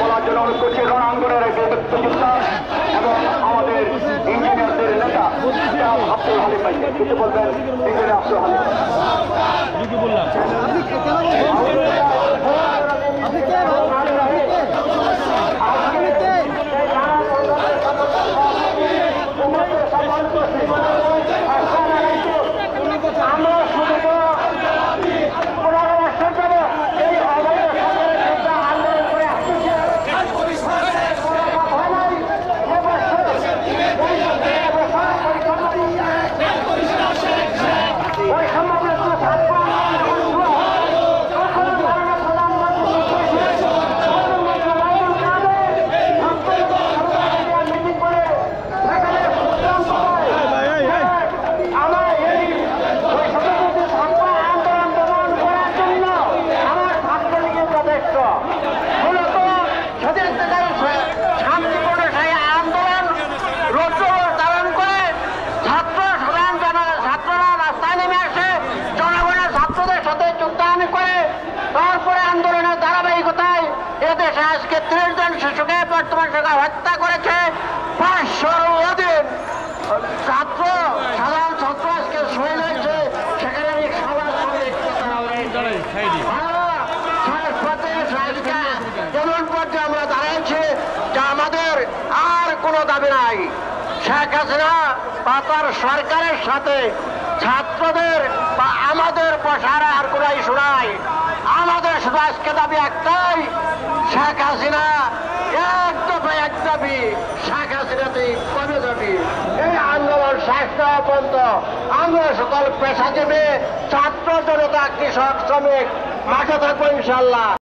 বলার জন্য অনুরোধ করছি রণাঙ্গনের এবং আমাদের ইঞ্জিনিয়ারদের নেতা আব্দুল হালিম ভাইকে কিছু বলবেন। ইঞ্জিনিয়ার আব্দুল হালিম তারপরে আন্দোলনের ধারাবাহিকতায় এদেশে আজকে 30 জন শিশুকে বর্তমান সরকার হত্যা করেছে। 500-র অধিক ছাত্র সাধারণ ছাত্র আজকে শহীদ হয়েছে। সেখানে যেমন পর্যায়ে আমরা দাঁড়িয়েছি যে আমাদের আর কোনো দাবি নাই। শেখ হাসিনা বা তার সরকারের সাথে ছাত্রদের বা আমাদের বসার আর কোনো ইস্যু নাই। আমাদের শুধু আজকে দাবি একটাই, শেখ হাসিনা এক দাবি, শেখ হাসিনাতেই কমে যাবি। এই আন্দোলন শেষ হওয়া পর্যন্ত আমরা সকল পেশাজীবী ছাত্র জনতা কৃষক শ্রমিক মাঠে থাকবো ইনশাল্লাহ।